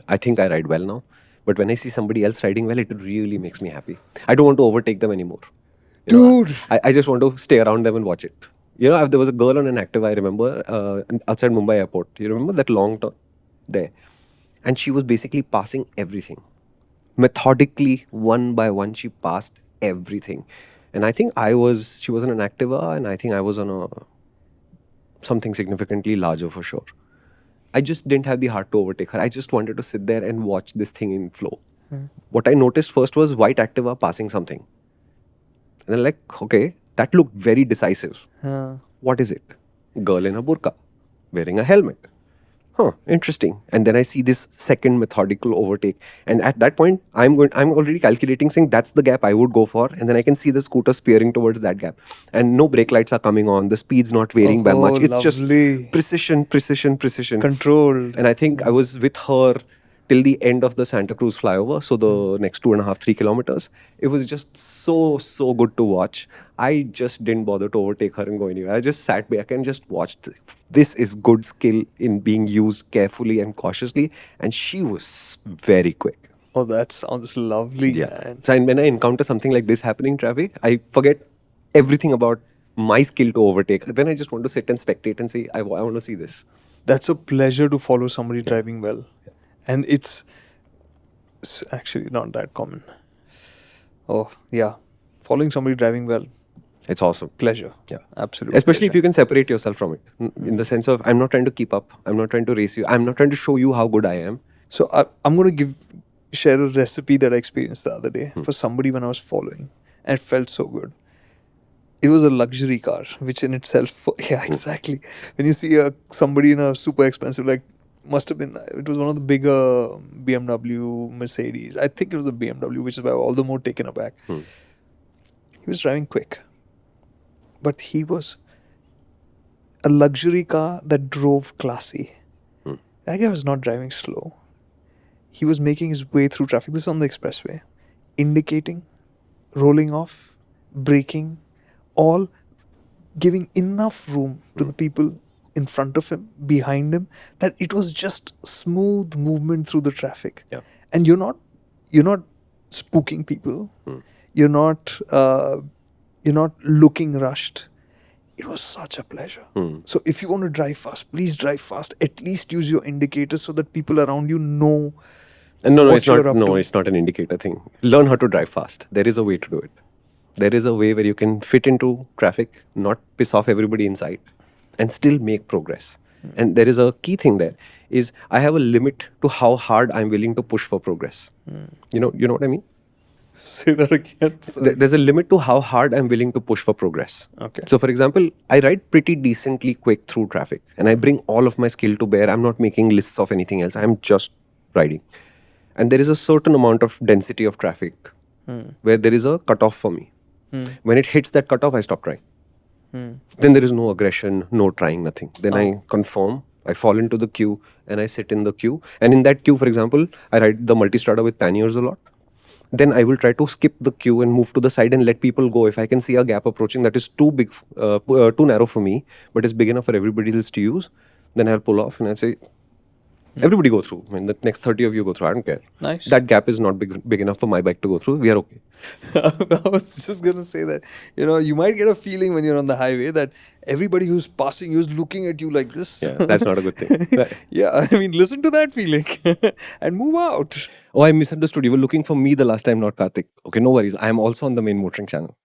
I think I ride well now. But when I see somebody else riding well, it really makes me happy. I don't want to overtake them anymore. Dude! I just want to stay around them and watch it. There was a girl on an Activa, I remember, outside Mumbai airport. You remember that long turn there? And she was basically passing everything. Methodically, one by one, she passed everything. And I think she was on an Activa, and I think I was on something significantly larger for sure. I just didn't have the heart to overtake her. I just wanted to sit there and watch this thing in flow. What I noticed first was white Activa passing something. And then okay, that looked very decisive. What is it? Girl in a burqa, wearing a helmet. Huh, interesting. And then I see this second methodical overtake. And at that point, I'm already calculating, saying that's the gap I would go for. And then I can see the scooter spearing towards that gap. And no brake lights are coming on. The speed's not varying by much. It's lovely. Just precision. Controlled. And I think I was with her till the end of the Santa Cruz flyover. So the next 2.5, 3 kilometers. It was just so good to watch. I just didn't bother to overtake her and go anywhere. I just sat back and just watched. This is good skill in being used carefully and cautiously. And she was very quick. Oh, that sounds lovely, Yeah. man. So when I encounter something like this happening in traffic, I forget everything about my skill to overtake. Then I just want to sit and spectate and say, I want to see this. That's a pleasure to follow somebody driving well. And it's actually not that common. Oh, yeah. Following somebody driving well. It's awesome. Pleasure. Yeah. Absolutely. Especially if you can separate yourself from it. In the sense of, I'm not trying to keep up. I'm not trying to race you. I'm not trying to show you how good I am. So I'm going to share a recipe that I experienced the other day for somebody when I was following. And it felt so good. It was a luxury car, which in itself, yeah, exactly. When you see somebody in a super expensive, must have been, it was one of the bigger BMW, Mercedes. I think it was a BMW, which is why I'm all the more taken aback. He was driving quick. But he was a luxury car that drove classy. That guy was not driving slow. He was making his way through traffic. This is on the expressway. Indicating, rolling off, braking, all giving enough room to the people in front of him, behind him, that it was just smooth movement through the traffic. Yeah. And you're not spooking people. You're not looking rushed. It was such a pleasure. So if you want to drive fast, please drive fast. At least use your indicators so that people around you know. And no, what it's you're not. up No, to. it's not an indicator thing. Learn how to drive fast. There is a way to do it. There is a way where you can fit into traffic, not piss off everybody inside, and still make progress. And there is a key thing there is I have a limit to how hard I'm willing to push for progress. You know what I mean? Say that again. There's a limit to how hard I'm willing to push for progress. Okay. So, for example, I ride pretty decently quick through traffic, and I bring all of my skill to bear. I'm not making lists of anything else. I'm just riding. And there is a certain amount of density of traffic where there is a cutoff for me. When it hits that cutoff, I stop trying. Then there is no aggression, no trying, nothing. Then I conform, I fall into the queue, and I sit in the queue. And in that queue, for example, I ride the multistrada with panniers a lot. Then I will try to skip the queue and move to the side and let people go. If I can see a gap approaching that is too big, too narrow for me, but is big enough for everybody else to use, then I'll pull off and I'll say, everybody go through. I mean, the next 30 of you go through. I don't care. Nice. That gap is not big enough for my bike to go through. We are okay. I was just going to say that, you might get a feeling when you're on the highway that everybody who's passing you is looking at you like this. Yeah, that's not a good thing. Yeah, I mean, listen to that feeling and move out. Oh, I misunderstood. You were looking for me the last time, not Karthik. Okay, no worries. I am also on the main MotorInc channel.